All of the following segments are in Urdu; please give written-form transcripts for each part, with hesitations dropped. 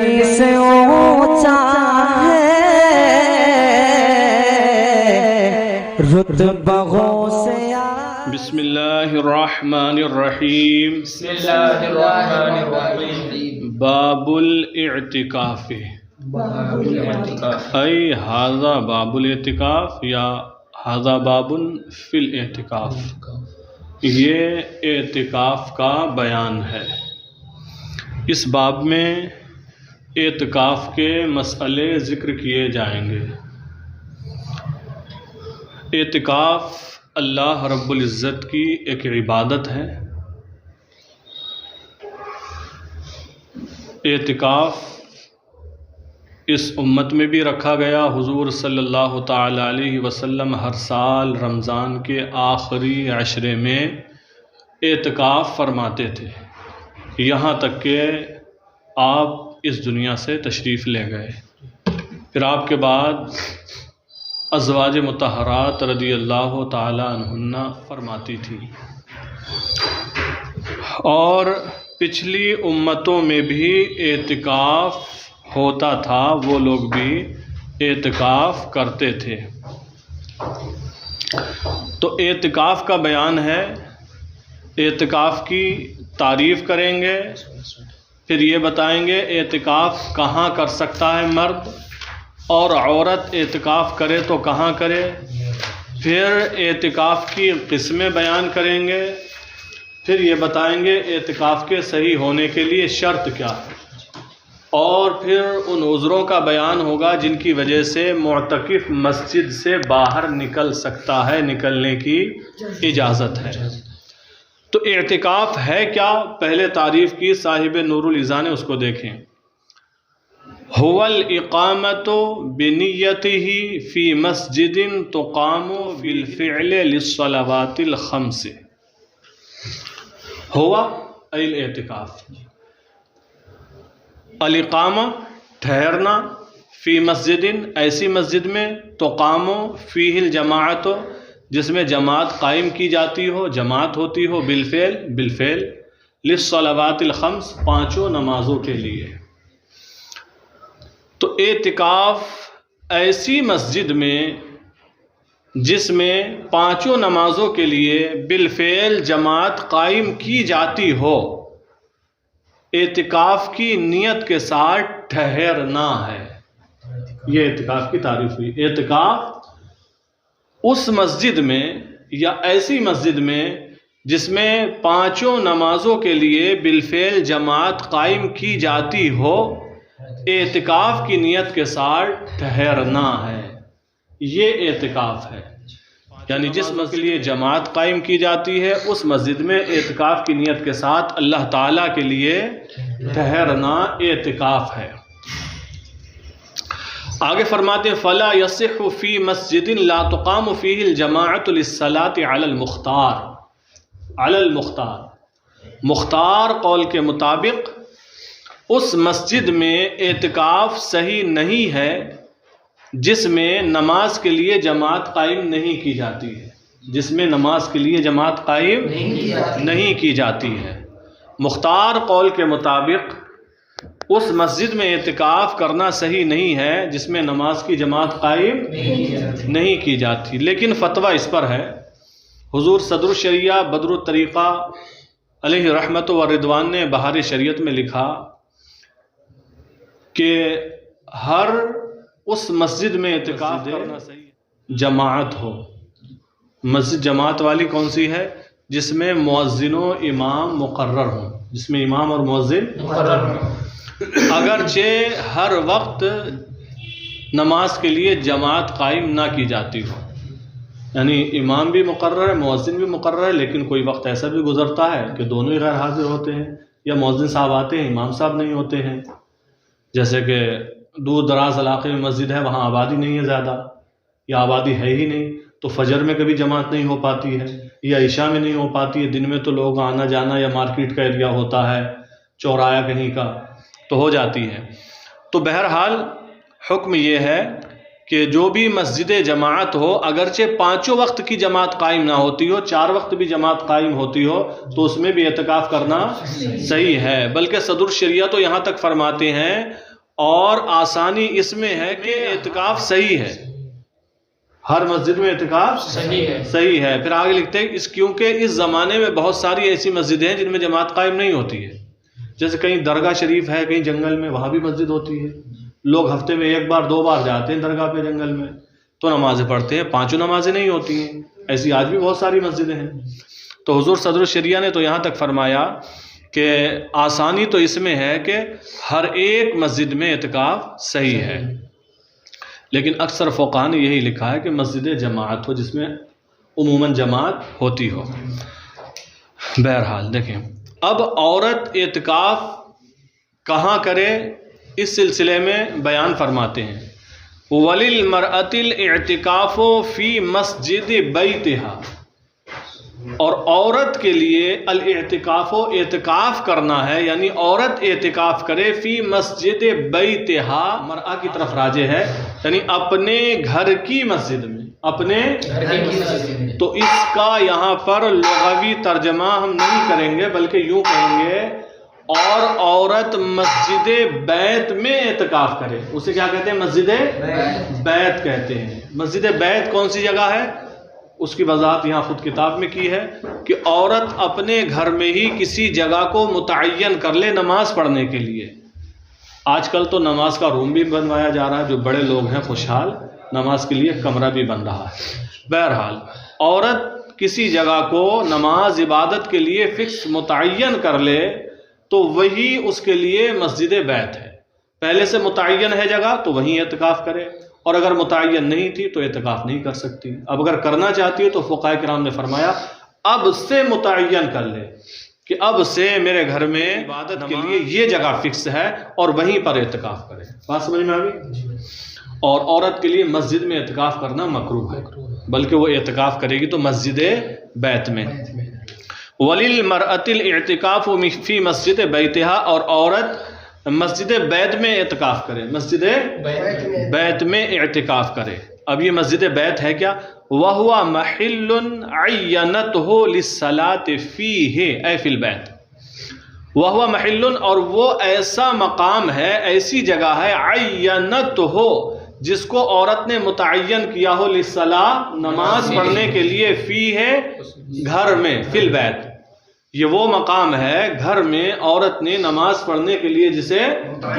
کہیں سے اونچا ہے، رتبوں سے بسم اللہ الرحمن الرحیم بسم اللہ الرحمن الرحیم باب الاعتکاف باب الاعتکاف ای ھذا باب الاعتکاف یا ھذا باب فی الاعتکاف، یہ اعتکاف کا بیان ہے۔ اس باب میں اعتکاف کے مسئلے ذکر کیے جائیں گے۔ اعتکاف اللہ رب العزت کی ایک عبادت ہے۔ اعتکاف اس امت میں بھی رکھا گیا۔ حضور صلی اللہ تعالی علیہ وسلم ہر سال رمضان کے آخری عشرے میں اعتکاف فرماتے تھے، یہاں تک کہ آپ اس دنیا سے تشریف لے گئے۔ پھر آپ کے بعد ازواج مطہرات رضی اللہ تعالی عنہن فرماتی تھی، اور پچھلی امتوں میں بھی اعتکاف ہوتا تھا، وہ لوگ بھی اعتکاف کرتے تھے۔ تو اعتکاف کا بیان ہے، اعتکاف کی تعریف کریں گے، پھر یہ بتائیں گے اعتکاف کہاں کر سکتا ہے مرد، اور عورت اعتکاف کرے تو کہاں کرے، پھر اعتکاف کی قسمیں بیان کریں گے، پھر یہ بتائیں گے اعتکاف کے صحیح ہونے کے لیے شرط کیا ہے، اور پھر ان عذروں کا بیان ہوگا جن کی وجہ سے معتکف مسجد سے باہر نکل سکتا ہے، نکلنے کی اجازت ہے۔ تو اعتکاف ہے کیا؟ پہلے تعریف کی صاحب نور العزا نے، اس کو دیکھیں۔ هو الإقامة بنيته في مسجد تقام بالفعل للصلوات الخمس۔ هو أي الاعتکاف، الاقامہ ٹھہرنا، فی مسجد ایسی مسجد میں، تقام فیہ الجماعت جس میں جماعت قائم کی جاتی ہو، جماعت ہوتی ہو، بالفعل بالفعل، للصلوات الخمس پانچوں نمازوں کے لیے۔ تو اعتکاف ایسی مسجد میں جس میں پانچوں نمازوں کے لیے بالفعل جماعت قائم کی جاتی ہو، اعتکاف کی نیت کے ساتھ ٹھہرنا ہے۔ یہ اعتکاف کی تعریف ہوئی۔ اعتکاف اس مسجد میں یا ایسی مسجد میں جس میں پانچوں نمازوں کے لیے بالفعل جماعت قائم کی جاتی ہو، اعتکاف کی نیت کے ساتھ ٹھہرنا ہے، یہ اعتکاف ہے۔ یعنی جس مسجد کے لیے جماعت قائم کی جاتی ہے، اس مسجد میں اعتکاف کی نیت کے ساتھ اللہ تعالیٰ کے لیے ٹھہرنا اعتکاف ہے۔ آگے فرماتے ہیں فَلَا يَصِحُّ فِي مَسْجِدٍ لَا تُقَامُ فِيهِ الْجَمَاعَةُ لِلصَّلَاةِ عَلَى الْمُخْتَارِ، علی المختار، مختار قول کے مطابق اس مسجد میں اعتکاف صحیح نہیں ہے جس میں نماز کے لیے جماعت قائم نہیں کی جاتی ہے، جس میں نماز کے لیے جماعت قائم نہیں کی جاتی ہے۔ مختار قول کے مطابق اس مسجد میں اعتکاف کرنا صحیح نہیں ہے جس میں نماز کی جماعت قائم نہیں کی جاتی، لیکن فتویٰ اس پر ہے۔ حضور صدر الشریعہ بدر الطریقہ علیہ رحمت و رضوان نے بہار شریعت میں لکھا کہ ہر اس مسجد میں اعتکاف کرنا صحیح جماعت ہو۔ مسجد جماعت والی کون سی ہے؟ جس میں مؤذن و امام مقرر ہوں، جس میں امام اور مؤذن مقرر ہوں، اگرچہ ہر وقت نماز کے لیے جماعت قائم نہ کی جاتی ہو، یعنی امام بھی مقرر ہے، مؤذن بھی مقرر ہے، لیکن کوئی وقت ایسا بھی گزرتا ہے کہ دونوں ہی غیر حاضر ہوتے ہیں، یا مؤذن صاحب آتے ہیں، امام صاحب نہیں ہوتے ہیں۔ جیسے کہ دور دراز علاقے میں مسجد ہے، وہاں آبادی نہیں ہے زیادہ، یا آبادی ہے ہی نہیں، تو فجر میں کبھی جماعت نہیں ہو پاتی ہے، یا عشاء میں نہیں ہو پاتی ہے۔ دن میں تو لوگ آنا جانا یا مارکیٹ کا ایریا ہوتا ہے، چورایا کہیں کا، تو ہو جاتی ہے۔ تو بہرحال حکم یہ ہے کہ جو بھی مسجد جماعت ہو، اگرچہ پانچوں وقت کی جماعت قائم نہ ہوتی ہو، 4 وقت بھی جماعت قائم ہوتی ہو، تو اس میں بھی اعتکاف کرنا صحیح ہے۔ بلکہ صدر الشریعہ تو یہاں تک فرماتے ہیں اور آسانی اس میں ہے کہ اعتکاف صحیح ہے، ہر مسجد میں اعتکاف صحیح ہے۔ پھر آگے لکھتے ہیں کیونکہ اس زمانے میں بہت ساری ایسی مسجدیں ہیں جن میں جماعت قائم نہیں ہوتی ہے، جیسے کہیں درگاہ شریف ہے، کہیں جنگل میں، وہاں بھی مسجد ہوتی ہے، لوگ ہفتے میں 1 بار 2 بار جاتے ہیں درگاہ پہ جنگل میں تو نمازیں پڑھتے ہیں، 5 نمازیں نہیں ہوتی ہیں، ایسی آج بھی بہت ساری مسجدیں ہیں۔ تو حضور صدر الشریعہ نے تو یہاں تک فرمایا کہ آسانی تو اس میں ہے کہ ہر ایک مسجد میں اعتکاف صحیح ہے، لیکن اکثر فقہاء نے یہی لکھا ہے کہ مسجد جماعت ہو جس میں عموماً جماعت ہوتی ہو۔ بہرحال دیکھیں، اب عورت اعتکاف کہاں کرے اس سلسلے میں بیان فرماتے ہیں، وَلِلْمَرْأَةِ الْاِعْتِكَافُ فِي مَسْجِدِ بَيْتِهَا، اور عورت کے لیے الاعتکاف و اعتکاف کرنا ہے، یعنی عورت اعتکاف کرے فی مسجد بیتہا، مرأہ کی طرف راجع ہے، یعنی اپنے گھر کی مسجد میں، اپنے گھر کی مسجد میں۔ تو اس کا یہاں پر لغوی ترجمہ ہم نہیں کریں گے بلکہ یوں کہیں گے اور عورت مسجد بیت میں اعتکاف کرے، اسے کیا کہتے ہیں؟ مسجد بیت کہتے ہیں۔ مسجد بیت کون سی جگہ ہے؟ اس کی وضاحت یہاں خود کتاب میں کی ہے کہ عورت اپنے گھر میں ہی کسی جگہ کو متعین کر لے نماز پڑھنے کے لیے۔ آج کل تو نماز کا روم بھی بنوایا جا رہا ہے، جو بڑے لوگ ہیں خوشحال، نماز کے لیے کمرہ بھی بن رہا ہے۔ بہرحال عورت کسی جگہ کو نماز عبادت کے لیے فکس متعین کر لے تو وہی اس کے لیے مسجد بیت ہے۔ پہلے سے متعین ہے جگہ تو وہیں اعتکاف کرے، اور اگر متعین نہیں تھی تو اعتکاف نہیں کر سکتی۔ اب اگر کرنا چاہتی ہے تو فقہاء کرام نے فرمایا اب سے متعین کر لے کہ اب سے میرے گھر میں عبادت کے لیے یہ جگہ فکس ہے اور وہیں پر اعتکاف کرے۔ بات سمجھ میں آ گئی؟ اور عورت کے لیے مسجد میں اعتکاف کرنا مکروہ ہے، بلکہ وہ اعتکاف کرے گی تو مسجد بیت میں۔ وَلِلْمَرْأَةِ الْاِعْتِكَافُ فِي مَسْجِدِ بَيْتِهَا، اور عورت مسجد بیت میں اعتکاف کرے، مسجد بیت میں اعتکاف کرے۔ اب یہ مسجد بیت ہے کیا؟ وَهُوَ مَحِلٌ عَيَّنَتْهُ لِلصَّلَاةِ فِيهِ اے فِي الْبَيْتِ، وَهُوَ مَحِلٌ، اور وہ ایسا مقام ہے، ایسی جگہ ہے، عَيَّنَتْهُ جس کو عورت نے متعین کیا ہو، لِلصَّلَاةِ نماز پڑھنے کے لیے، فِيهِ گھر میں، فِي الْبَيْتِ، یہ وہ مقام ہے گھر میں عورت نے نماز پڑھنے کے لیے جسے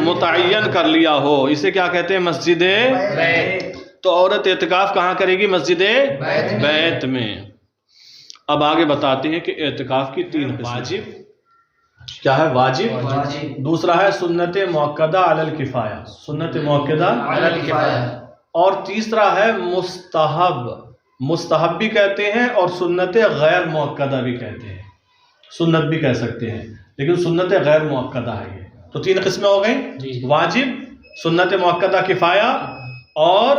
متعین کر لیا ہو، اسے کیا کہتے ہیں؟ مسجد بیت۔ تو عورت اعتکاف کہاں کرے گی؟ مسجد بیت میں۔ اب آگے بتاتے ہیں کہ اعتکاف کی 3 قسم۔ واجب کیا ہے؟ واجب، دوسرا ہے سنت مؤکدہ علی الکفایہ، سنت مؤکدہ علی الکفایہ، اور تیسرا ہے مستحب، مستحب بھی کہتے ہیں اور سنت غیر مؤکدہ بھی کہتے ہیں، سنت بھی کہہ سکتے ہیں لیکن سنت غیر مؤکدہ ہے۔ یہ تو 3 قسمیں ہو گئیں، واجب، سنت مؤکدہ کفایہ اور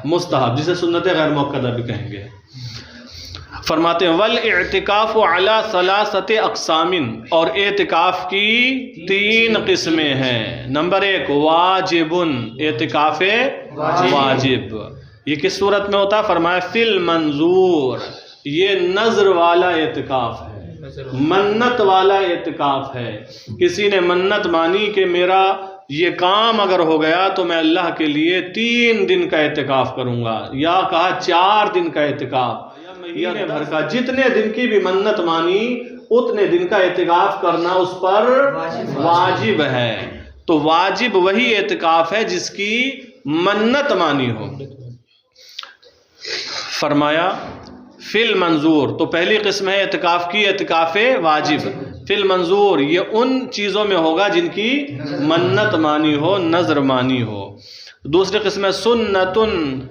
مستحب جسے سنت غیر مؤکدہ بھی کہیں گے۔ فرماتے ہیں والاعتکاف علی 3 اقسام، اور اعتکاف کی 3 قسمیں ہیں۔ نمبر 1 واجب، اعتکاف واجب، یہ کس صورت میں ہوتا ہے؟ فرمایا فی المنظور، یہ نظر والا اعتکاف ہے، منت والا اعتکاف ہے۔ کسی نے منت مانی کہ میرا یہ کام اگر ہو گیا تو میں اللہ کے لیے 3 دن کا اعتکاف کروں گا، یا کہا 4 دن کا اعتکاف، یا مہینے بھر کا، جتنے دن کی بھی منت مانی اتنے دن کا اعتکاف کرنا اس پر واجب ہے۔ تو واجب وہی اعتکاف ہے جس کی منت مانی ہو۔ فرمایا فی المنظور، تو پہلی قسم ہے اعتکاف کی اعتکاف واجب، فی المنظور یہ ان چیزوں میں ہوگا جن کی منت مانی ہو، نظر مانی ہو۔ دوسری قسم ہے سنت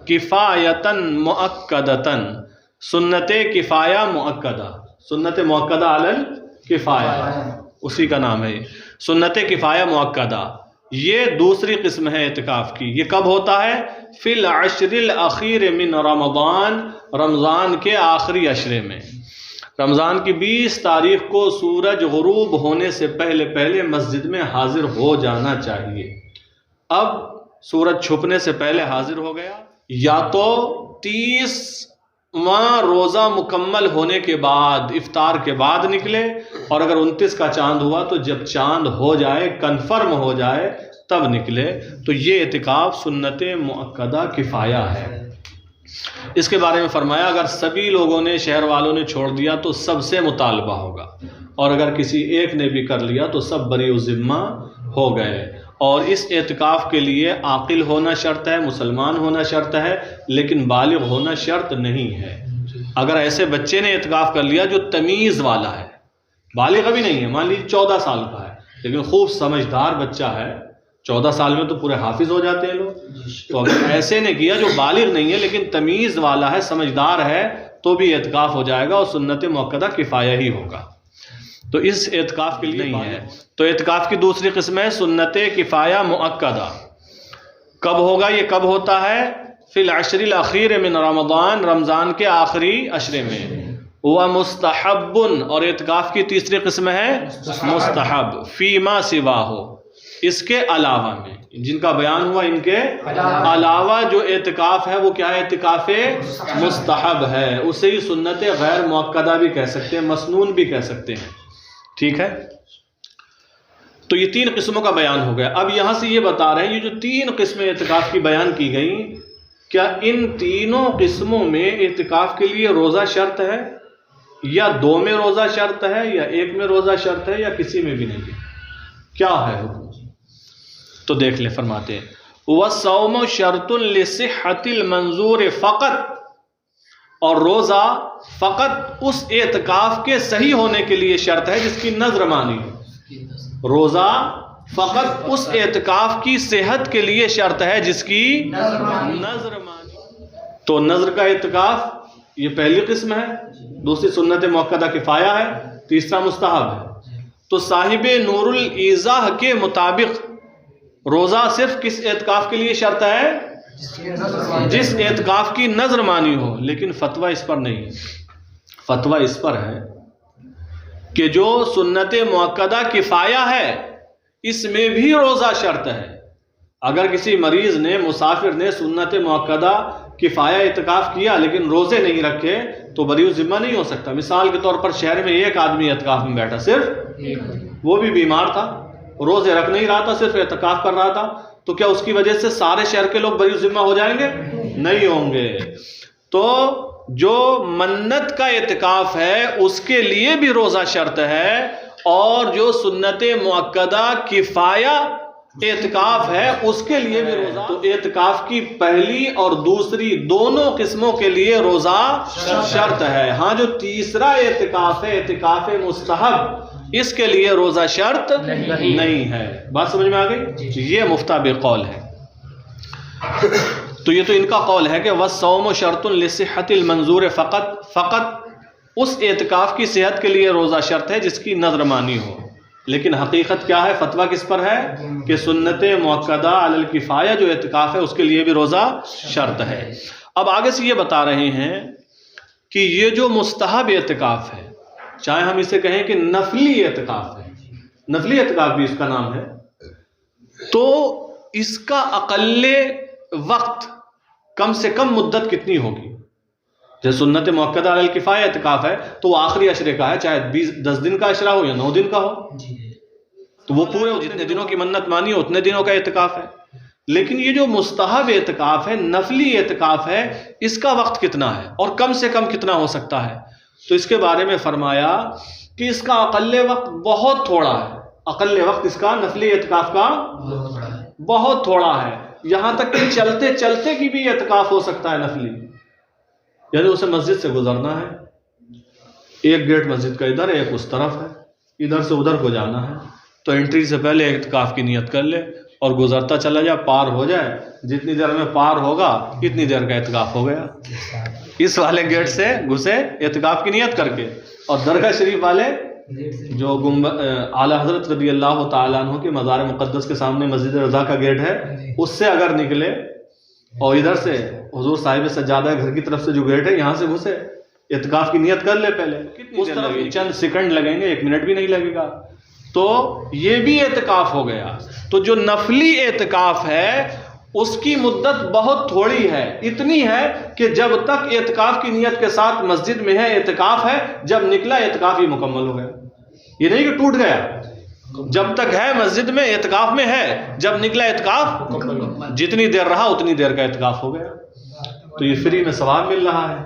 کفایتاً مؤکدتاً، سنت کفایہ مؤکدہ، سنت مؤکدہ علی الکفایہ، اسی کا نام ہے سنت کفایہ مؤکدہ۔ یہ دوسری قسم ہے اعتکاف کی۔ یہ کب ہوتا ہے؟ فی العشر الاخیر من رمضان، رمضان کے آخری عشرے میں۔ رمضان کی 20 تاریخ کو سورج غروب ہونے سے پہلے پہلے مسجد میں حاضر ہو جانا چاہیے۔ اب سورج چھپنے سے پہلے حاضر ہو گیا، یا تو 30 وہاں روزہ مکمل ہونے کے بعد، افطار کے بعد نکلے، اور اگر 29 کا چاند ہوا تو جب چاند ہو جائے، کنفرم ہو جائے، تب نکلے. تو یہ اعتکاف سنت مؤکدہ کفایہ ہے. اس کے بارے میں فرمایا اگر سبھی لوگوں نے، شہر والوں نے چھوڑ دیا تو سب سے مطالبہ ہوگا، اور اگر کسی ایک نے بھی کر لیا تو سب بری الذمہ ہو گئے. اور اس اعتکاف کے لیے عاقل ہونا شرط ہے، مسلمان ہونا شرط ہے، لیکن بالغ ہونا شرط نہیں ہے. اگر ایسے بچے نے اعتکاف کر لیا جو تمیز والا ہے، بالغ ابھی نہیں ہے، مان لیجیے 14 سال کا ہے لیکن خوب سمجھدار بچہ ہے، 14 سال میں تو پورے حافظ ہو جاتے ہیں لوگ، تو اگر ایسے نے کیا جو بالغ نہیں ہے لیکن تمیز والا ہے، سمجھدار ہے، تو بھی اعتکاف ہو جائے گا اور سنت مؤکدہ کفایہ ہی ہوگا. تو اس اعتکاف کے لیے نہیں ہے. تو اعتکاف کی دوسری قسم ہے سنت کفایہ مؤکدہ. کب ہوگا یہ؟ کب ہوتا ہے؟ فی العشر الاخیر من رمضان، رمضان کے آخری عشرے میں. وہ مستحب، اور اعتکاف کی تیسری قسم ہے مستحب. فیما سوا ہو، اس کے علاوہ میں، جن کا بیان ہوا ان کے علاوہ جو اعتکاف ہے وہ کیا ہے؟ اعتکاف مستحب ہے. اسے ہی سنت غیر مؤکدہ بھی کہہ سکتے ہیں، مسنون بھی کہہ سکتے ہیں. ٹھیک ہے؟ تو یہ 3 قسموں کا بیان ہو گیا. اب یہاں سے یہ بتا رہے ہیں یہ جو 3 قسمیں اعتکاف کی بیان کی گئیں، کیا ان تینوں قسموں میں اعتکاف کے لیے روزہ شرط ہے، یا 2 میں روزہ شرط ہے، یا 1 میں روزہ شرط ہے، یا کسی میں بھی نہیں؟ کیا ہے حکم؟ تو دیکھ لیں، فرماتے ہیں وَالصَّوْمُ شَرْطٌ لِصِحَّةِ الْمَنظُورِ فقط، اور روزہ فقط اس اعتکاف کے صحیح ہونے کے لیے شرط ہے جس کی نظر مانی ہو. روزہ فقط اس اعتکاف کی صحت کے لیے شرط ہے جس کی نظر مانی. تو نظر کا اعتکاف یہ پہلی قسم ہے، دوسری سنت مؤکدہ کفایہ ہے، تیسرا مستحب ہے. تو صاحب نور الایضاح کے مطابق روزہ صرف کس اعتکاف کے لیے شرط ہے؟ جس اعتکاف کی نظر مانی ہو. لیکن فتویٰ اس پر نہیں ہے. فتویٰ اس پر ہے کہ جو سنت مؤکدہ کفایہ ہے اس میں بھی روزہ شرط ہے. اگر کسی مریض نے، مسافر نے سنت مؤکدہ کفایہ اعتکاف کیا لیکن روزے نہیں رکھے تو بری الذمہ نہیں ہو سکتا. مثال کے طور پر شہر میں ایک آدمی اعتکاف میں بیٹھا، صرف وہ بھی بیمار تھا، روزے رکھ نہیں رہا تھا، صرف اعتکاف کر رہا تھا، تو کیا اس کی وجہ سے سارے شہر کے لوگ بری الذمہ ہو جائیں گے؟ نہیں ہوں گے. تو جو منت کا اعتکاف ہے اس کے لیے بھی روزہ شرط ہے، اور جو سنت مؤکدہ کفایہ اعتکاف ہے اس کے لیے بھی روزہ. تو اعتکاف کی پہلی اور دوسری دونوں قسموں کے لیے روزہ شرط ہے. ہاں جو تیسرا اعتکاف ہے، اعتکاف مستحب، اس کے لیے روزہ شرط نہیں ہے. بات سمجھ میں آ گئی؟ یہ مفتیٰ قول ہے. تو یہ تو ان کا قول ہے کہ وَالصَّوْمُ شَرْطٌ لِصِحَّةِ الْمَنظُورِ فقط اس اعتکاف کی صحت کے لیے روزہ شرط ہے جس کی نظر مانی ہو. لیکن حقیقت کیا ہے؟ فتویٰ کس پر ہے کہ سنت مؤکدہ علی الکفایہ جو اعتکاف ہے اس کے لیے بھی روزہ شرط ہے. اب آگے سے یہ بتا رہے ہیں کہ یہ جو مستحب اعتکاف ہے، چاہے ہم اسے کہیں کہ نفلی اعتکاف ہے، نفلی اعتکاف بھی اس کا نام ہے، تو اس کا اقل وقت کم سے کم مدت کتنی ہوگی؟ جیسے سنت مؤکدہ علی الکفایہ اعتکاف ہے تو وہ آخری عشرے کا ہے، چاہے 10 دن کا عشرہ ہو یا 9 دن کا ہو، تو وہ پورے جتنے دنوں کی منت مانی ہو اتنے دنوں کا اعتکاف ہے. لیکن یہ جو مستحب اعتکاف ہے، نفلی اعتکاف ہے، اس کا وقت کتنا ہے اور کم سے کم کتنا ہو سکتا ہے؟ تو اس کے بارے میں فرمایا کہ اس کا اقل وقت بہت تھوڑا ہے. اقل وقت اس کا نفلی اعتکاف کا بہت تھوڑا ہے. یہاں تک کہ چلتے چلتے کی بھی اعتکاف ہو سکتا ہے نفلی. یعنی اسے مسجد سے گزرنا ہے، ایک گیٹ مسجد کا ادھر، ایک اس طرف ہے، ادھر سے ادھر کو جانا ہے، تو انٹری سے پہلے اعتکاف کی نیت کر لے اور گزرتا چلا جائے، پار ہو جائے، جتنی دیر میں پار ہوگا اتنی دیر کا اعتکاف ہو گیا. اس والے گیٹ سے گھسے اعتکاف کی نیت کر کے، اور درگاہ شریف والے جو اعلیٰ حضرت رضی اللہ تعالیٰ عنہ کے مزار مقدس کے سامنے مسجد رضا کا گیٹ ہے، اس سے اگر نکلے اور ادھر سے حضور صاحب سجادہ گھر کی طرف سے جو گیٹ ہے یہاں سے گھسے، اعتکاف کی نیت کر لے پہلے. اس طرف چند سیکنڈ لگیں گے، 1 منٹ بھی نہیں لگے گا، تو یہ بھی اعتکاف ہو گیا. تو جو نفلی اعتکاف ہے اس کی مدت بہت تھوڑی ہے، اتنی ہے کہ جب تک اعتکاف کی نیت کے ساتھ مسجد میں ہے، اعتکاف ہے، جب نکلا اعتکاف ہی مکمل ہو گیا. یہ نہیں کہ ٹوٹ گیا، جب تک ہے مسجد میں اعتکاف میں ہے، جب نکلا اعتکاف جتنی دیر رہا اتنی دیر کا اعتکاف ہو گیا. تو یہ فری میں ثواب مل رہا ہے.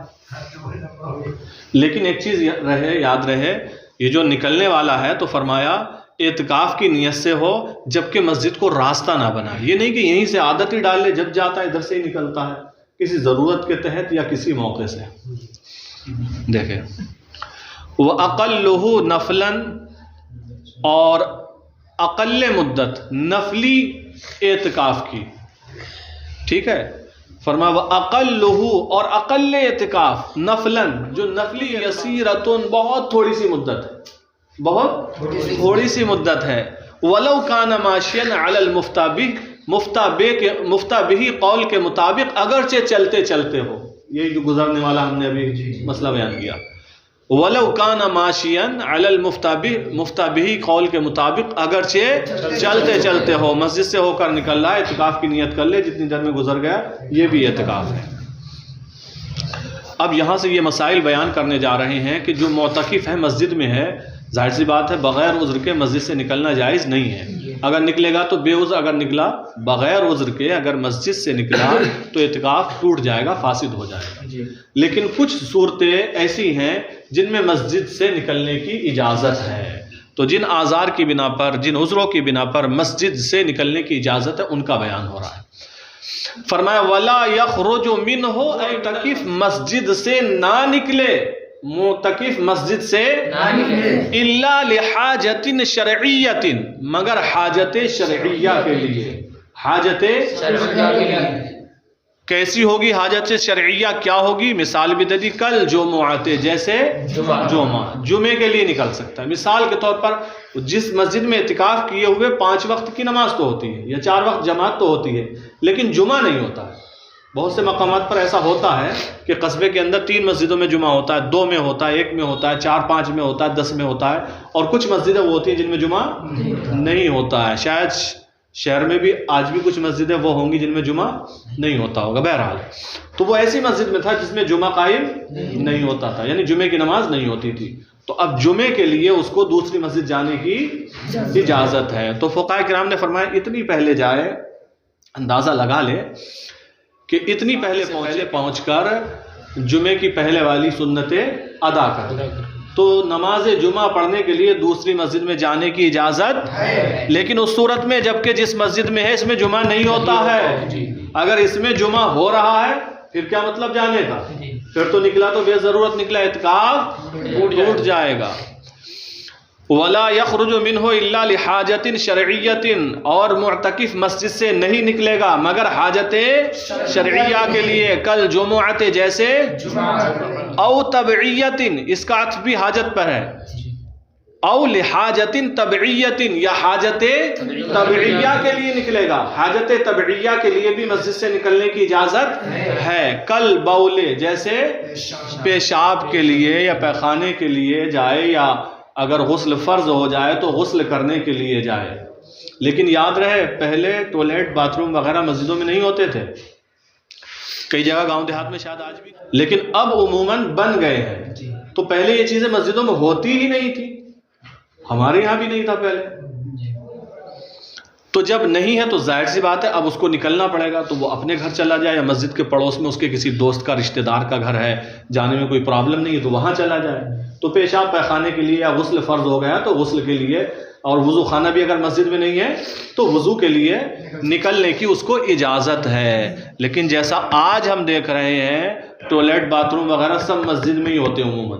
لیکن ایک چیز یاد رہے، یہ جو نکلنے والا ہے تو فرمایا اعتکاف کی نیت سے ہو جبکہ مسجد کو راستہ نہ بنا. یہ نہیں کہ یہیں سے عادت ہی ڈال لے، جب جاتا ہے ادھر سے ہی نکلتا ہے، کسی ضرورت کے تحت یا کسی موقع سے. دیکھیں وَأَقَلُّهُ نَفْلًا، اور اقل مدت نفلی اعتکاف کی. ٹھیک ہے، فرمایا وَأَقَلُّهُ، اور اقل اعتکاف نفلاً، جو نفلی یسیرتن، بہت تھوڑی سی مدت ہے، بہت تھوڑی سی مدت ہے. وَلَوْ كَانَ مَاشِيًا عَلَى الْمُفْتَى بِهِ قول کے مطابق، اگرچہ چلتے چلتے ہو. یہ جو گزرنے والا ہم نے ابھی مسئلہ بیان کیا، وَلَوْ كَانَ مَاشِيًا عَلَى الْمُفْتَى بِهِ قول کے مطابق، اگرچہ چلتے چلتے ہو، مسجد سے ہو کر نکل رہا ہے، اعتکاف کی نیت کر لے، جتنی دیر میں گزر گیا، یہ بھی اعتکاف ہے. اب یہاں سے یہ مسائل بیان کرنے جا رہے ہیں کہ جو معتکف ہے مسجد میں ہے، ظاہر سی بات ہے بغیر عذر کے مسجد سے نکلنا جائز نہیں ہے. اگر نکلے گا تو بے عذر، اگر نکلا بغیر عذر کے، اگر مسجد سے نکلا تو اعتکاف ٹوٹ جائے گا، فاسد ہو جائے گا. لیکن کچھ صورتیں ایسی ہیں جن میں مسجد سے نکلنے کی اجازت ہے. تو جن آزار کی بنا پر، جن عذروں کی بنا پر مسجد سے نکلنے کی اجازت ہے، ان کا بیان ہو رہا ہے. فرمایا وَلَا يَخْرُجُ مِنْهُ، اعتکاف مسجد سے نہ نکلے، معتکف مسجد سے الا لحاجت شرعیت، مگر حاجت شرعیہ کے لیے. حاجت کیسی ہوگی؟ حاجت شرعیہ کیا ہوگی؟ مثال بھی دے دی، کل جمعہ، جیسے جمعے کے لیے نکل سکتا ہے. مثال کے طور پر جس مسجد میں اعتکاف کیے ہوئے 5 وقت کی نماز تو ہوتی ہے، یا 4 وقت جماعت تو ہوتی ہے، لیکن جمعہ نہیں ہوتا ہے. بہت سے مقامات پر ایسا ہوتا ہے کہ قصبے کے اندر 3 مسجدوں میں جمعہ ہوتا ہے، 2 میں ہوتا ہے، 1 میں ہوتا ہے، 4 5 میں ہوتا ہے، 10 میں ہوتا ہے، اور کچھ مسجدیں وہ ہوتی ہیں جن میں جمعہ نہیں ہوتا ہے. شاید شہر میں بھی آج بھی کچھ مسجدیں وہ ہوں گی جن میں جمعہ نہیں ہوتا ہوگا. بہرحال تو وہ ایسی مسجد میں تھا جس میں جمعہ قائم نہیں ہوتا تھا، یعنی جمعے کی نماز نہیں ہوتی تھی. تو اب جمعے کے لیے اس کو دوسری مسجد جانے کی اجازت ہے. تو فقہاء کرام نے فرمایا اتنی پہلے جائے، اندازہ لگا لے کہ اتنی پہلے پہنچ کر جمعے کی پہلے والی سنتیں ادا کر، تو نماز جمعہ پڑھنے کے لیے دوسری مسجد میں جانے کی اجازت ہے. لیکن اس صورت میں جبکہ جس مسجد میں ہے اس میں جمعہ نہیں ہوتا ہے. اگر اس میں جمعہ ہو رہا ہے پھر کیا مطلب جانے کا؟ پھر تو نکلا تو بے ضرورت نکلا، اعتکاف ٹوٹ جائے گا. وَلَا يَخْرُجُ مِنْهُ إِلَّا لِحَاجَةٍ شَرْعِيَّةٍ، اور معتکف مسجد سے نہیں نکلے گا مگر حاجت شرعیہ کے لیے، کل جمعہ جیسے، او تبعیۃ، اس کا عطف بھی حاجت پر ہے، او لحاجت طبعیۃ، یا حاجت طبعیہ کے لیے نکلے گا. حاجت طبعیہ کے لیے بھی مسجد سے نکلنے کی اجازت ہے، کل بولے، جیسے پیشاب کے لیے یا پیخانے کے لیے جائے، یا اگر غسل فرض ہو جائے تو غسل کرنے کے لیے جائے. لیکن یاد رہے پہلے ٹوائلٹ باتھ روم وغیرہ مسجدوں میں نہیں ہوتے تھے، کئی جگہ گاؤں دیہات میں شاید آج بھی، لیکن اب عموماً بن گئے ہیں. تو پہلے یہ چیزیں مسجدوں میں ہوتی ہی نہیں تھی، ہمارے یہاں بھی نہیں تھا پہلے. تو جب نہیں ہے تو ظاہر سی بات ہے اب اس کو نکلنا پڑے گا، تو وہ اپنے گھر چلا جائے، یا مسجد کے پڑوس میں اس کے کسی دوست کا، رشتہ دار کا گھر ہے، جانے میں کوئی پرابلم نہیں ہے تو وہاں چلا جائے. تو پیشاب پیخانے کے لیے یا غسل فرض ہو گیا تو غسل کے لیے، اور وضو خانہ بھی اگر مسجد میں نہیں ہے تو وضو کے لیے نکلنے کی اس کو اجازت ہے. لیکن جیسا آج ہم دیکھ رہے ہیں ٹوائلٹ باتھ روم وغیرہ سب مسجد میں ہی ہوتے ہیں عموماً.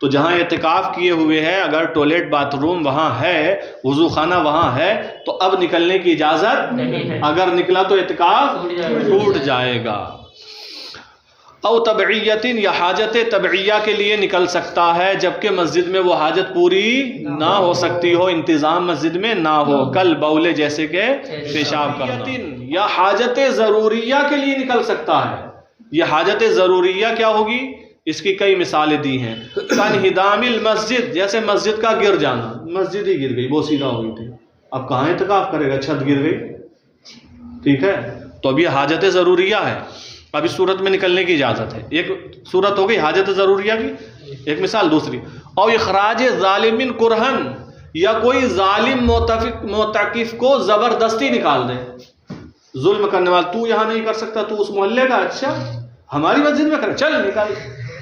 تو جہاں اعتکاف کیے ہوئے ہیں اگر ٹوائلٹ باتھ روم وہاں ہے، وضو خانہ وہاں ہے، تو اب نکلنے کی اجازت نہیں ہے. اگر نکلا تو اعتکاف ٹوٹ جائے گا. او تبعیت، یا حاجت تبعیہ کے لیے نکل سکتا ہے جبکہ مسجد میں وہ حاجت پوری نہ ہو سکتی ہو، انتظام مسجد میں نہ ہو، کل بولے جیسے کہ پیشاب کرنا. یا حاجت ضروریہ کے لیے نکل سکتا ہے. یہ حاجت ضروریہ کیا ہوگی؟ اس کی کئی مثالیں دی ہیں. کانہدام المسجد، جیسے مسجد کا گر جانا، مسجد ہی گر گئی، وہ سیدھا ہو گئی تھی، اب کہاں اعتکاف کرے گا، چھت گر گئی، ٹھیک ہے، تو اب یہ حاجت ضروریہ ہے، اب اس صورت میں نکلنے کی اجازت ہے. ایک صورت ہو گئی حاجت ضروریہ کی، ایک مثال. دوسری اور اخراج ظالم کرہن، یا کوئی ظالم معتکف کو زبردستی نکال دے. ظلم کرنے والا، تو یہاں نہیں کر سکتا، تو اس محلے کا، اچھا ہماری مسجد میں کرے، چل نکال،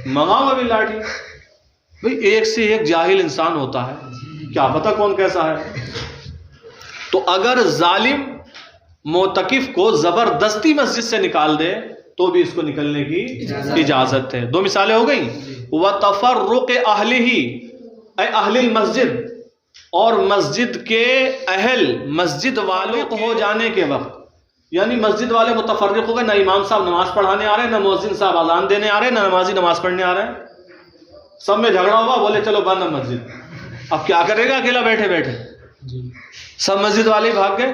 منگاؤ ابھی لاٹھی. بھئی ایک سے ایک جاہل انسان ہوتا ہے، کیا پتہ کون کیسا ہے. تو اگر ظالم معتکف کو زبردستی مسجد سے نکال دے تو بھی اس کو نکلنے کی اجازت ہے. دو مثالیں ہو گئیں. وَتَفَرُّقِ أَهْلِهِ، اے اہل المسجد، اور مسجد کے اہل، مسجد والوں ہو جانے کے وقت، یعنی مسجد والے متفرق ہو گئے، نہ امام صاحب نماز پڑھانے آ رہے ہیں، نہ مؤذن صاحب اذان دینے آ رہے ہیں، نہ نمازی نماز پڑھنے آ رہے ہیں. سب میں جھگڑا ہوا، بولے چلو بند ہے مسجد. اب کیا کرے گا اکیلا بیٹھے بیٹھے؟ سب مسجد والے بھاگ گئے.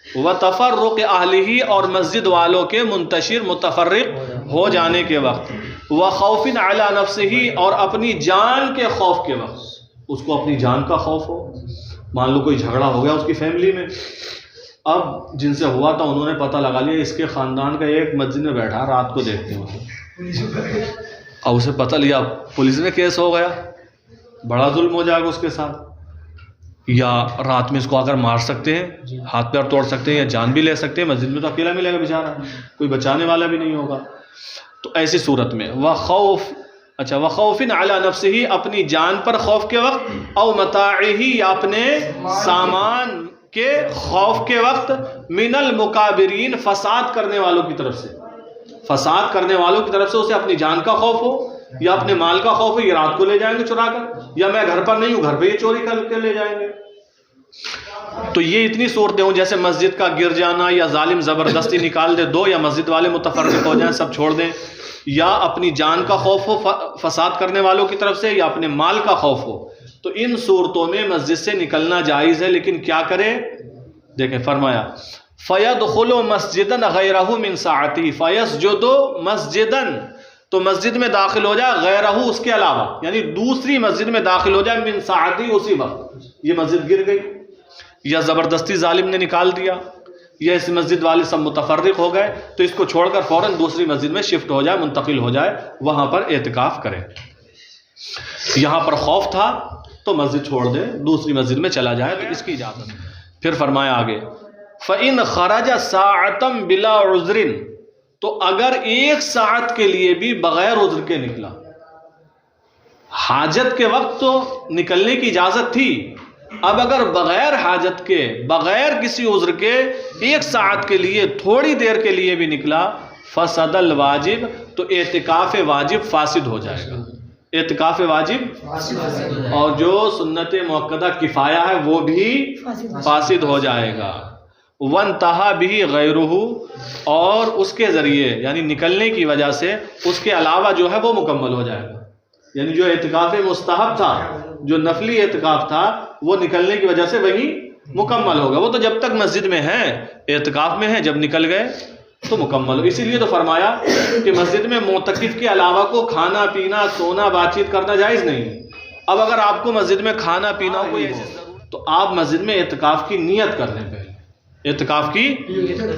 وَتَفَرُّقِ أَهْلِهِ، اور مسجد والوں کے منتشر متفرق ہو جانے کے وقت. وَخَوْفٍ عَلَى نَفْسِهِ، اور اپنی جان کے خوف کے وقت. اس کو اپنی جان کا خوف ہو، مان لو کوئی جھگڑا ہو گیا اس کی فیملی میں، اب جن سے ہوا تھا انہوں نے پتہ لگا لیا اس کے خاندان کا ایک مسجد میں بیٹھا، رات کو دیکھتے ہیں، اب اسے پتہ لیا پولیس میں کیس ہو گیا، بڑا ظلم ہو جائے گا اس کے ساتھ. یا رات میں اس کو آ کر مار سکتے ہیں، ہاتھ پیر توڑ سکتے ہیں، یا جان بھی لے سکتے ہیں. مسجد میں تو اکیلا ملے گا بیچارہ، کوئی بچانے والا بھی نہیں ہوگا. تو ایسی صورت میں وَخَوْفٍ عَلَى نَفْسِهِ، اپنی جان پر خوف کے وقت، او متاعِهِ، یا اپنے سامان کے خوف کے وقت، من المکابرین، فساد کرنے والوں کی طرف سے، فساد کرنے والوں کی طرف سے اسے اپنی جان کا خوف ہو، یا اپنے مال کا خوف ہو، یہ رات کو لے جائیں گے چرا کر، یا میں گھر پر نہیں ہوں گھر پہ یہ چوری کر کے لے جائیں گے. تو یہ اتنی صورتیں ہوں، جیسے مسجد کا گر جانا، یا ظالم زبردستی نکال دے دو، یا مسجد والے متفرق ہو جائیں سب چھوڑ دیں، یا اپنی جان کا خوف ہو فساد کرنے والوں کی طرف سے، یا اپنے مال کا خوف ہو. تو ان صورتوں میں مسجد سے نکلنا جائز ہے، لیکن کیا کرے؟ دیکھیں فرمایا فَيَدْخُلُ مَسْجِدًا غَيْرَهُ مِنْ سَاعَتِهِ فَيَسْجُدُ مَسْجِدًا، تو مسجد میں داخل ہو جائے، غیرہ اس کے علاوہ، یعنی دوسری مسجد میں داخل ہو جائے، من ساعتی، اسی وقت. یہ مسجد گر گئی، یا زبردستی ظالم نے نکال دیا، یا اس مسجد والے سب متفرق ہو گئے، تو اس کو چھوڑ کر فوراً دوسری مسجد میں شفٹ ہو جائے، منتقل ہو جائے، وہاں پر اعتکاف کرے. یہاں پر خوف تھا تو مسجد چھوڑ دے، دوسری مسجد میں چلا جائے، تو اس کی اجازت. پھر فرمایا آگے فَإِنْ خَرَجَ سَاعَةً بِلَا عُذْرٍ، تو اگر ایک ساعت کے لیے بھی بغیر عذر کے نکلا، حاجت کے وقت تو نکلنے کی اجازت تھی، اب اگر بغیر حاجت کے، بغیر کسی عذر کے ایک ساعت کے لیے، تھوڑی دیر کے لیے بھی نکلا، فسد الواجب، تو اعتکاف واجب فاسد ہو جائے گا. اعتکاف واجب اور جو سنت مؤکدہ کفایہ ہے وہ بھی فاسد ہو جائے گا. وانتہا بھی غیرہ، اور اس کے ذریعے یعنی نکلنے کی وجہ سے اس کے علاوہ جو ہے وہ مکمل ہو جائے گا. یعنی جو اعتکاف مستحب تھا، جو نفلی اعتکاف تھا، وہ نکلنے کی وجہ سے وہی مکمل ہوگا. وہ تو جب تک مسجد میں ہیں، اعتکاف میں ہیں، جب نکل گئے تو مکمل ہو. اسی لیے تو فرمایا کہ مسجد میں معتکف کے علاوہ کو کھانا پینا سونا بات چیت کرنا جائز نہیں. اب اگر آپ کو مسجد میں کھانا پینا کوئی ایسی ضرورت تو آپ مسجد میں اعتکاف کی نیت کر لیں، پہلے اعتکاف کی.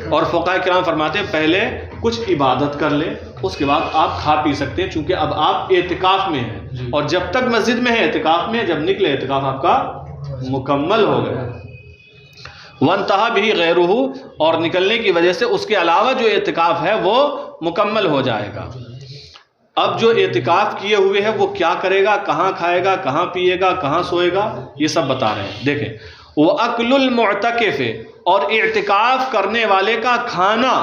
اور فقہاء کرام فرماتے ہیں پہلے کچھ عبادت کر لیں، اس کے بعد آپ کھا پی سکتے ہیں، چونکہ اب آپ اعتکاف میں ہیں، اور جب تک مسجد میں ہیں اعتکاف میں، جب نکلے اعتکاف آپ کا مکمل ہو گیا. وانتہا بھی غیرہ، اور نکلنے کی وجہ سے اس کے علاوہ جو اعتکاف ہے وہ مکمل ہو جائے گا. اب جو اعتکاف کیے ہوئے ہے وہ کیا کرے گا، کہاں کھائے گا، کہاں پیے گا، کہاں سوئے گا، یہ سب بتا رہے ہیں. دیکھیں وَأَكْلُ الْمُعْتَكِفِ، اور اعتکاف کرنے والے کا کھانا،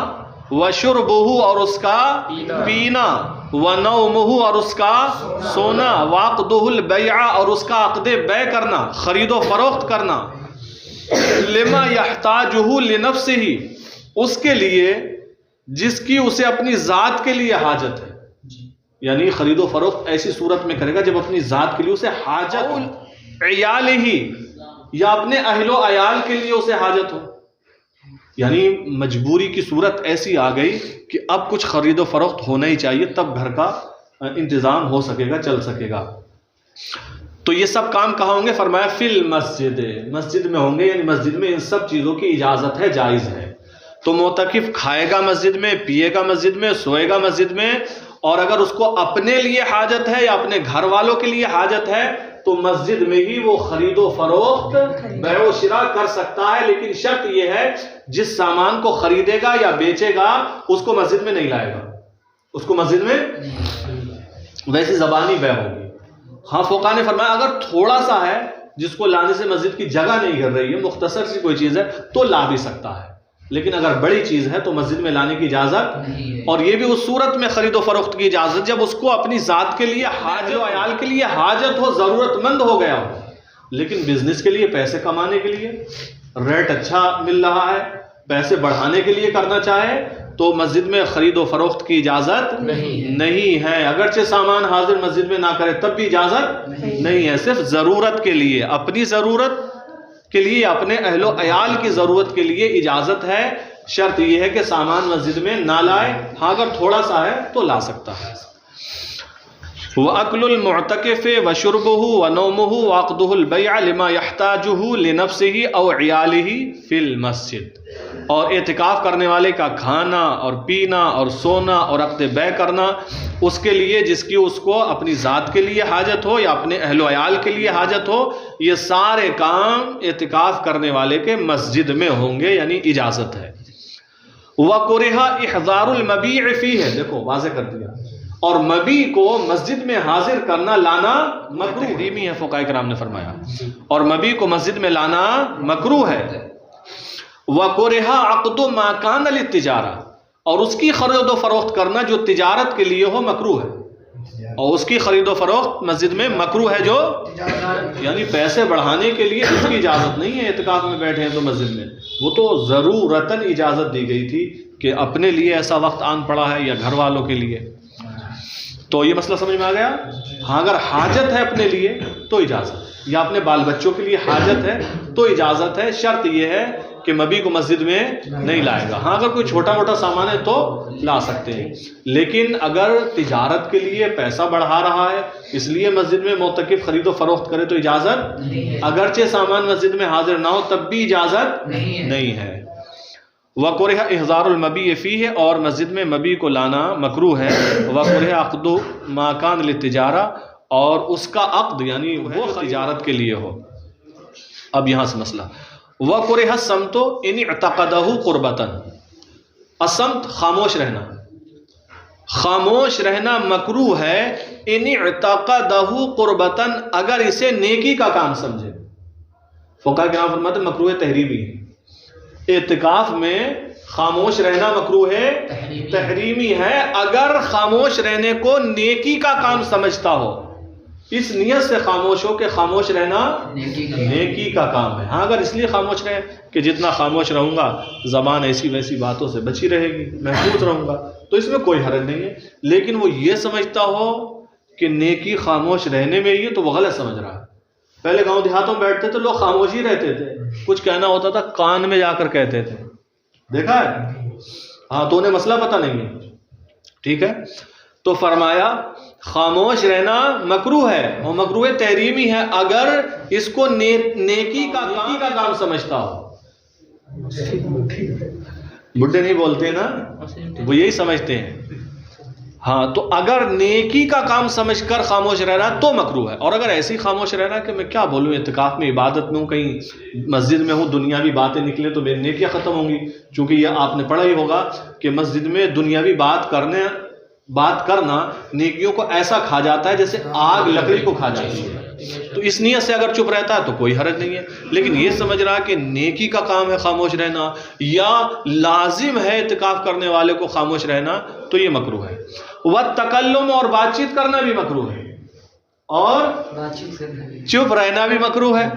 وَشُرْبُهُ، اور اس کا پینا، وَنَوْمُهُ، اور اس کا سونا، وَعَقْدُهُ الْبَيْعَ، اور اس کا عقد بیع کرنا، خرید و فروخت کرنا، لِمَا يَحْتَاجُهُ لِنَفْسِهِ، اس کے لیے جس کی اسے اپنی ذات کے لیے حاجت ہے. یعنی خرید و فروخت ایسی صورت میں کرے گا جب اپنی ذات کے لیے اسے حاجت، عیالہ، یا اپنے اہل و عیال کے لیے اسے حاجت ہو. یعنی مجبوری کی صورت ایسی آ گئی کہ اب کچھ خرید و فروخت ہونا ہی چاہیے، تب گھر کا انتظام ہو سکے گا، چل سکے گا. تو یہ سب کام کہاں ہوں گے؟ فرمایا فی المسجد، مسجد میں ہوں گے، یعنی مسجد میں ان سب چیزوں کی اجازت ہے، جائز ہے. تو معتکف کھائے گا مسجد میں، پیے گا مسجد میں، سوئے گا مسجد میں، اور اگر اس کو اپنے لیے حاجت ہے یا اپنے گھر والوں کے لیے حاجت ہے تو مسجد میں ہی وہ خرید و فروخت، بیع و شراء کر سکتا ہے، لیکن شرط یہ ہے جس سامان کو خریدے گا یا بیچے گا اس کو مسجد میں نہیں لائے گا، اس کو مسجد میں ویسی زبانی بیع ہوگی۔ ہاں فقہاء نے فرمایا اگر تھوڑا سا ہے جس کو لانے سے مسجد کی جگہ نہیں گر رہی ہے، مختصر سی کوئی چیز ہے تو لا بھی سکتا ہے، لیکن اگر بڑی چیز ہے تو مسجد میں لانے کی اجازت نہیں، اور یہ بھی اس صورت میں خرید و فروخت کی اجازت جب اس کو اپنی ذات کے لیے، حاجت و عیال کے لیے حاجت ہو، ضرورت مند ہو گیا ہو، لیکن بزنس کے لیے، پیسے کمانے کے لیے، ریٹ اچھا مل رہا ہے، پیسے بڑھانے کے لیے کرنا چاہے تو مسجد میں خرید و فروخت کی اجازت نہیں ہے، اگرچہ سامان حاضر مسجد میں نہ کرے تب بھی اجازت نہیں ہے، صرف ضرورت کے لیے، اپنی ضرورت کے لیے، اپنے اہل و عیال کی ضرورت کے لیے اجازت ہے، شرط یہ ہے کہ سامان مسجد میں نہ لائے، ہاں اگر تھوڑا سا ہے تو لا سکتا ہے۔ وَأَكْلُ الْمُعْتَكِفِ وَشُرْبُهُ وَنَوْمُهُ وَعَقْدُهُ الْبَيْعَ لِمَا يَحْتَاجُهُ لِنَفْسِهِ أَوْ عِيَالِهِ فِي الْمَسْجِدِ، اور اعتکاف کرنے والے کا کھانا اور پینا اور سونا اور عقد بیع کرنا اس کے لیے جس کی اس کو اپنی ذات کے لیے حاجت ہو یا اپنے اہل و عیال کے لیے حاجت ہو، یہ سارے کام اعتکاف کرنے والے کے مسجد میں ہوں گے، یعنی اجازت ہے۔ وَكُرِهَ إِحْضَارُ الْمَبِيعِ فِيهِ، دیکھو واضح کر دیا، اور مبیع کو مسجد میں حاضر کرنا، لانا مکروہ تحریمی ہے، فقہاء کرام نے فرمایا، اور مبیع کو مسجد میں لانا مکروہ ہے۔ وَكُرِهَ عَقْدُ مَا كَانَ لِلتِّجَارَةِ، اور اس کی خرید و فروخت کرنا جو تجارت کے لیے ہو مکروہ ہے، اور اس کی خرید و فروخت مسجد میں مکروہ ہے، جو یعنی پیسے بڑھانے کے لیے اس کی اجازت نہیں ہے، اعتکاف میں بیٹھے ہیں تو مسجد میں، وہ تو ضرورتاً اجازت دی گئی تھی کہ اپنے لیے ایسا وقت آن پڑا ہے یا گھر والوں کے لیے۔ تو یہ مسئلہ سمجھ میں آ گیا؟ ہاں اگر حاجت ہے اپنے لیے تو اجازت، یا اپنے بال بچوں کے لیے حاجت ہے تو اجازت ہے، شرط یہ ہے کہ مبیع کو مسجد میں نہیں لائے گا۔ ہاں اگر کوئی چھوٹا موٹا سامان ہے تو لا سکتے ہیں، لیکن اگر تجارت کے لیے پیسہ بڑھا رہا ہے اس لیے مسجد میں معتکف خرید و فروخت کرے تو اجازت، اگرچہ سامان مسجد میں حاضر نہ ہو تب بھی اجازت نہیں ہے۔ وَكُرِهَ إِحْضَارُ الْمَبِيعِ فِيهِ، اور مسجد میں مبیع کو لانا مکروہ ہے۔ وَكُرِهَ عَقْدُ مَا كَانَ لِلتِّجَارَةِ، اور اس کا عقد یعنی وہ تجارت کے لیے ہو۔ اب یہاں سے مسئلہ، وَكُرِهَ الصَّمْتُ إِنِ اعْتَقَدَهُ قُرْبَةً، الصمت خاموش رہنا، خاموش رہنا مکروہ ہے، إِنِ اعْتَقَدَهُ قُرْبَةً، اگر اسے نیکی کا کام سمجھے۔ فقہاء کرام فرماتے ہیں مکروہ تحریمی ہے، اعتکاف میں خاموش رہنا مکروہ تحریمی ہے اگر خاموش رہنے کو نیکی کا کام سمجھتا ہو، اس نیت سے خاموش ہو کہ خاموش رہنا نیکی کا کام ہے۔ ہاں اگر اس لیے خاموش رہے کہ جتنا خاموش رہوں گا زبان ایسی ویسی باتوں سے بچی رہے گی، محفوظ رہوں گا، تو اس میں کوئی حرج نہیں ہے، لیکن وہ یہ سمجھتا ہو کہ نیکی خاموش رہنے میں ہی ہے تو وہ غلط سمجھ رہا ہے۔ پہلے گاؤں دیہاتوں میں بیٹھتے تھے لوگ خاموش ہی رہتے تھے، کچھ کہنا ہوتا تھا کان میں جا کر کہتے تھے، دیکھا ہے؟ ہاں تو انہیں مسئلہ پتہ نہیں ہے، ٹھیک ہے؟ تو فرمایا خاموش رہنا مکروہ ہے، اور مکروہ تحریمی ہے اگر اس کو نیکی کا کام سمجھتا ہو۔ بڈھے نہیں بولتے نا، وہ یہی سمجھتے ہیں۔ ہاں تو اگر نیکی کا کام سمجھ کر خاموش رہنا تو مکروہ ہے، اور اگر ایسی خاموش رہنا کہ میں کیا بولوں، اعتکاف میں عبادت میں ہوں، کہیں مسجد میں ہوں، دنیاوی باتیں نکلیں تو میری نیکیاں ختم ہوں گی، چونکہ یہ آپ نے پڑھا ہی ہوگا کہ مسجد میں دنیاوی بات کرنا نیکیوں کو ایسا کھا جاتا ہے جیسے آگ لکڑی کو کھا جاتی ہے۔ تو اس نیت سے اگر چپ رہتا ہے تو کوئی حرج نہیں ہے، لیکن یہ سمجھ رہا کہ نیکی کا کام ہے خاموش رہنا، یا لازم ہے اعتکاف کرنے والے کو خاموش رہنا، تو یہ مکروہ ہے۔ وَالتَّكَلُّمُ، اور بات چیت کرنا بھی مکروہ ہے، اور چپ رہنا بھی مکروہ ہے،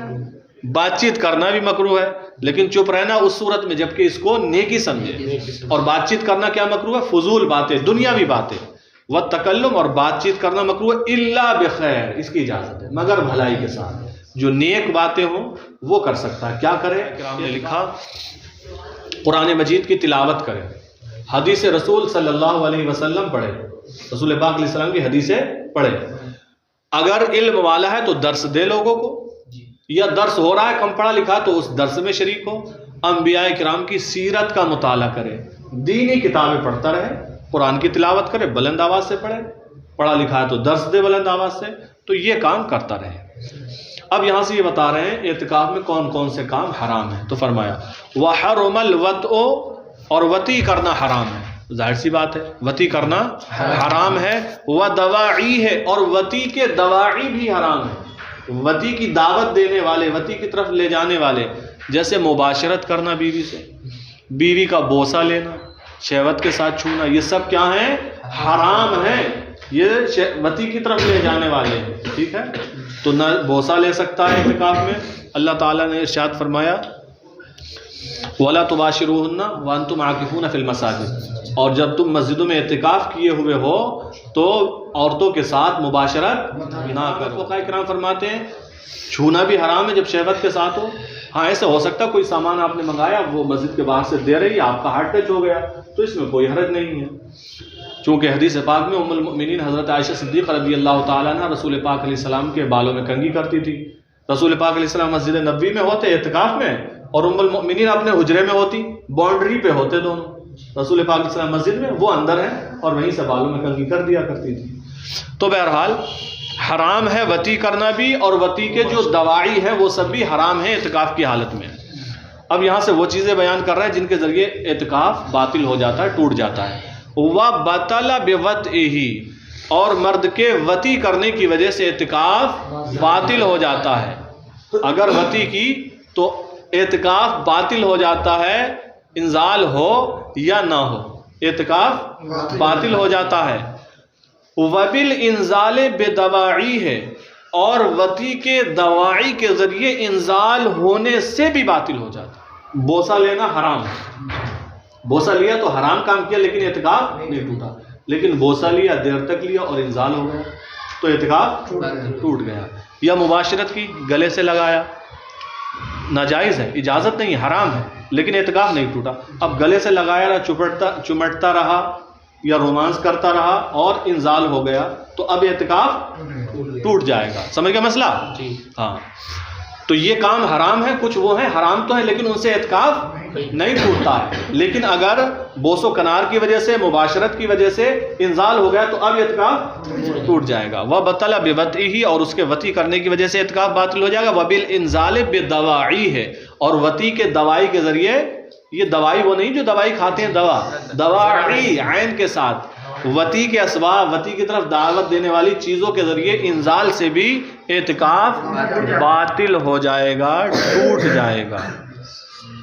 بات چیت کرنا بھی مکروہ ہے، لیکن چپ رہنا اس صورت میں جبکہ اس کو نیکی سمجھے، اور بات چیت کرنا کیا مکروہ ہے؟ فضول باتیں، دنیاوی باتیں۔ وَالتَّكَلُّمُ، اور بات چیت کرنا مکروہ ہے، إِلَّا بِخَيْرٍ، اس کی اجازت ہے مگر بھلائی کے ساتھ، جو نیک باتیں ہوں وہ کر سکتا ہے۔ کیا کرے؟ نے لکھا قرآن مجید کی تلاوت کرے، حدیث رسول صلی اللہ علیہ وسلم پڑھے، رسول پاک علیہ السلام کی حدیثیں پڑھے، اگر علم والا ہے تو درس دے لوگوں کو، یا درس ہو رہا ہے کم پڑھا لکھا تو اس درس میں شریک ہو، انبیاء کرام کی سیرت کا مطالعہ کرے، دینی کتابیں پڑھتا رہے، قرآن کی تلاوت کرے، بلند آواز سے پڑھے، پڑھا لکھا ہے تو درس دے بلند آواز سے، تو یہ کام کرتا رہے۔ اب یہاں سے یہ بتا رہے ہیں اعتکاف میں کون کون سے کام حرام ہیں، تو فرمایا وَحَرُمَ الْوَطْءُ، اور وطی کرنا حرام ہے، ظاہر سی بات ہے وطی کرنا حرام ہے، وَدَوَاعِی ہے، اور وطی کے دواعی بھی حرام ہے، وطی کی دعوت دینے والے، وطی کی طرف لے جانے والے، جیسے مباشرت کرنا بیوی سے، بیوی کا بوسہ لینا، شہوت کے ساتھ چھونا، یہ سب کیا ہیں؟ حرام ہیں، یہ وطی کی طرف لے جانے والے ہیں، ٹھیک ہے؟ تو نہ بوسہ لے سکتا ہے اعتکاف میں۔ اللہ تعالیٰ نے ارشاد فرمایا وَلَا تُبَاشِرُوهُنَّ وَأَنْتُمْ عَاكِفُونَ فِي الْمَسَاجِدِ، اور جب تم مسجدوں میں اعتکاف کیے ہوئے ہو تو عورتوں کے ساتھ مباشرت نہ کرو۔ فقہاء کرام فرماتے ہیں چھونا بھی حرام ہے جب شہوت کے ساتھ ہو۔ ہاں ایسے ہو سکتا کوئی سامان آپ نے منگایا، وہ مسجد کے باہر سے دے رہی ہے، آپ کا ہاتھ ٹچ ہو گیا، تو اس میں کوئی حرج نہیں ہے، چونکہ حدیث پاک میں ام المؤمنین حضرت عائشہ صدیقہ رضی اللہ تعالیٰ عنہ رسول پاک علیہ السلام کے بالوں میں کنگھی کرتی تھی۔ رسول پاک علیہ السلام مسجد نبوی میں ہوتے اعتکاف میں، اور ام المؤمنین اپنے حجرے میں ہوتی، باؤنڈری پہ ہوتے دونوں، رسول پاک علیہ السلام مسجد میں، وہ اندر ہیں، اور وہیں سے بالوں میں کنگھی کر دیا کرتی تھی۔ تو بہرحال حرام ہے وطی کرنا بھی، اور وطی کے جو دواعی ہیں وہ سب بھی حرام ہیں اعتکاف کی حالت میں۔ اب یہاں سے وہ چیزیں بیان کر رہے ہیں جن کے ذریعے اعتکاف باطل ہو جاتا ہے، ٹوٹ جاتا ہے۔ وَبَطَلَ بِوَطْئِهِ، اور مرد کے وطی کرنے کی وجہ سے اعتکاف باطل ہو جاتا ہے۔ اگر وطی کی تو اعتکاف باطل ہو جاتا ہے، انزال ہو یا نہ ہو، اعتکاف باطل ہو جاتا ہے۔ وَبِالْإِنزَالِ بِدَوَاعِیهِ، اور وطی کے دواعی کے ذریعے انزال ہونے سے بھی باطل ہو جاتا ہے۔ بوسہ لینا حرام ہے، بوسہ لیا تو حرام کام کیا، لیکن اعتکاف نہیں ٹوٹا۔ لیکن بوسہ لیا، دیر تک لیا اور انزال ہو گیا تو اعتکاف ٹوٹ گیا۔ یا مباشرت کی، گلے سے لگایا، ناجائز ہے، اجازت نہیں، حرام ہے، لیکن اعتکاف نہیں ٹوٹا۔ اب گلے سے لگایا رہا، چمٹتا رہا یا رومانس کرتا رہا اور انزال ہو گیا تو اب اعتکاف ٹوٹ جائے گا۔ سمجھ گیا مسئلہ؟ ہاں، تو یہ کام حرام ہے، کچھ وہ ہیں حرام تو ہیں لیکن ان سے اعتکاف نہیں ٹوٹتا ہے۔ لیکن اگر بوس و کنار کی وجہ سے، مباشرت کی وجہ سے انزال ہو گیا تو اب اعتکاف ٹوٹ جائے گا۔ وَبَطَلَ بِوَطْئِهِ، اور اس کے وطی کرنے کی وجہ سے اعتکاف باطل ہو جائے گا۔ وَبِالْإِنزَالِ بِدَوَاعِیهِ، اور وطی کے دوائی کے ذریعے، یہ دوائی وہ نہیں جو دوائی کھاتے ہیں، دواعی عین کے ساتھ، وطی کے اسباب، وطی کی طرف دعوت دینے والی چیزوں کے ذریعے انزال سے بھی اعتکاف باطل ہو جائے گا، ٹوٹ جائے گا۔